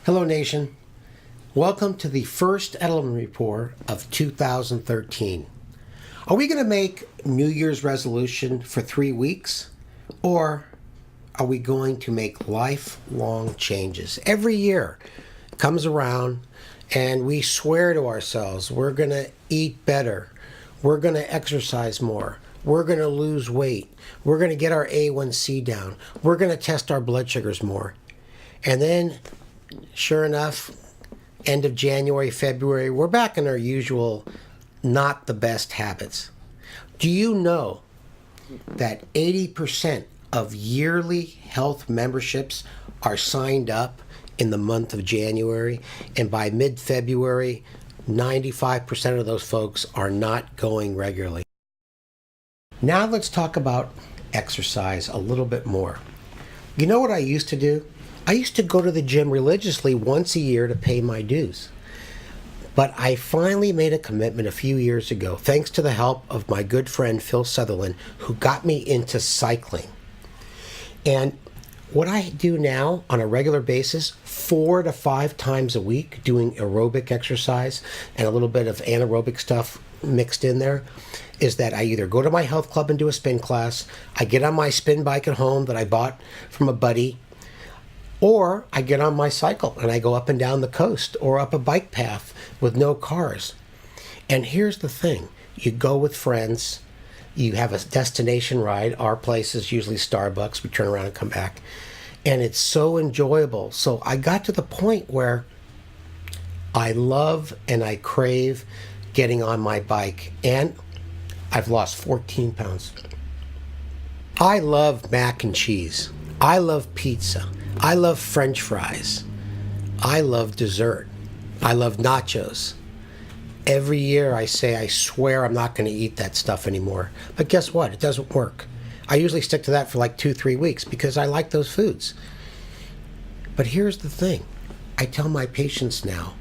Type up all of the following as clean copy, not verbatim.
Hello, Nation. Welcome to the first Edelman Report of 2013. Are we going to make New Year's resolution for 3 weeks? Or are we going to make lifelong changes? Every year comes around and we swear to ourselves we're going to eat better, we're going to exercise more, we're going to lose weight, we're going to get our A1C down, we're going to test our blood sugars more. And then, sure enough, end of January, February, we're back in our usual not the best habits. Do you know that 80% of yearly health memberships are signed up in the month of January, and by mid-February, 95% of those folks are not going regularly? Now let's talk about exercise a little bit more. You know what I used to do? I used to go to the gym religiously once a year to pay my dues. But I finally made a commitment a few years ago, thanks to the help of my good friend Phil Sutherland, who got me into cycling. And what I do now on a regular basis, 4 to 5 times a week, doing aerobic exercise and a little bit of anaerobic stuff mixed in there, is that I either go to my health club and do a spin class, I get on my spin bike at home that I bought from a buddy, or I get on my cycle and I go up and down the coast or up a bike path with no cars. And here's the thing. You go with friends. You have a destination ride. Our place is usually Starbucks. We turn around and come back. And it's so enjoyable. So I got to the point where I love and I crave getting on my bike. And I've lost 14 pounds. I love mac and cheese. I love pizza. I love French fries. I love dessert. I love nachos. Every year I say, I swear I'm not going to eat that stuff anymore. But guess what? It doesn't work. I usually stick to that for like 2-3 weeks because I like those foods. But here's the thing. I tell my patients now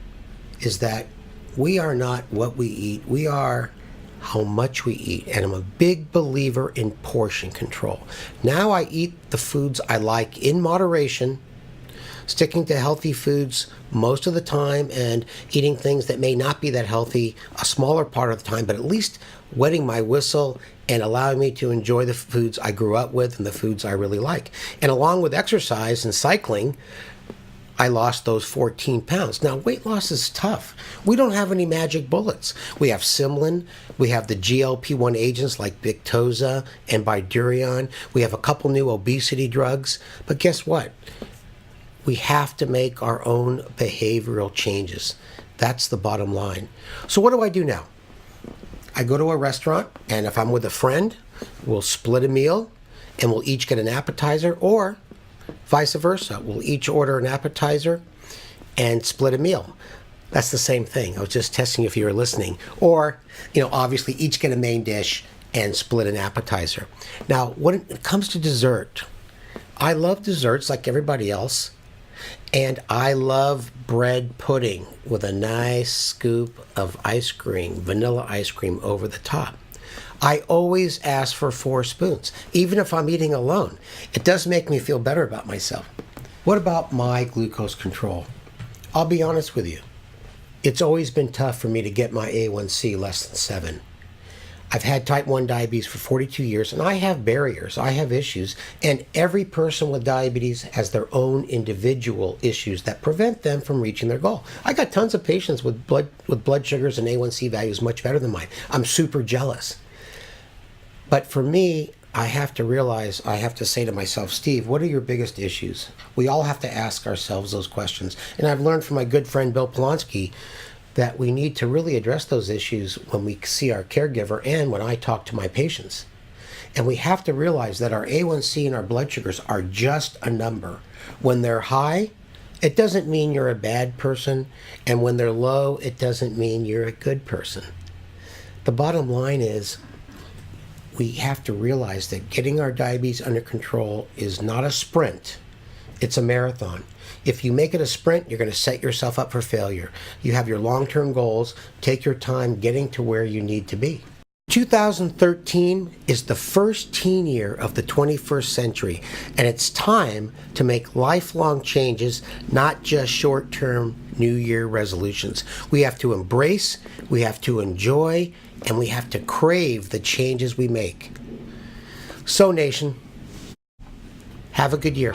is that we are not what we eat. We are how much we eat. And I'm a big believer in portion control. Now I eat the foods I like in moderation, sticking to healthy foods most of the time and eating things that may not be that healthy a smaller part of the time, but at least wetting my whistle and allowing me to enjoy the foods I grew up with and the foods I really like. And along with exercise and cycling, I lost those 14 pounds. Now, weight loss is tough. We don't have any magic bullets. We have Symlin. We have the GLP-1 agents like Victoza and Bydureon. We have a couple new obesity drugs. But guess what? We have to make our own behavioral changes. That's the bottom line. So what do I do now? I go to a restaurant, and if I'm with a friend, we'll split a meal, and we'll each get an appetizer, or vice versa. We'll each order an appetizer and split a meal. That's the same thing. I was just testing if you were listening. Or, obviously each get a main dish and split an appetizer. Now, when it comes to dessert, I love desserts like everybody else. And I love bread pudding with a nice scoop of ice cream, vanilla ice cream over the top. I always ask for 4 spoons, even if I'm eating alone. It does make me feel better about myself. What about my glucose control? I'll be honest with you. It's always been tough for me to get my A1C less than 7. I've had type 1 diabetes for 42 years, and I have barriers. I have issues, and every person with diabetes has their own individual issues that prevent them from reaching their goal. I got tons of patients with blood sugars and A1C values much better than mine. I'm super jealous. But for me, I have to realize, I have to say to myself, Steve, what are your biggest issues? We all have to ask ourselves those questions. And I've learned from my good friend Bill Polonsky that we need to really address those issues when we see our caregiver and when I talk to my patients. And we have to realize that our A1C and our blood sugars are just a number. When they're high, it doesn't mean you're a bad person. And when they're low, it doesn't mean you're a good person. The bottom line is, we have to realize that getting our diabetes under control is not a sprint, it's a marathon. If you make it a sprint, you're going to set yourself up for failure. You have your long-term goals, take your time getting to where you need to be. 2013 is the first teen year of the 21st century, and it's time to make lifelong changes, not just short-term New Year resolutions. We have to embrace, we have to enjoy, and we have to crave the changes we make. So, nation, have a good year.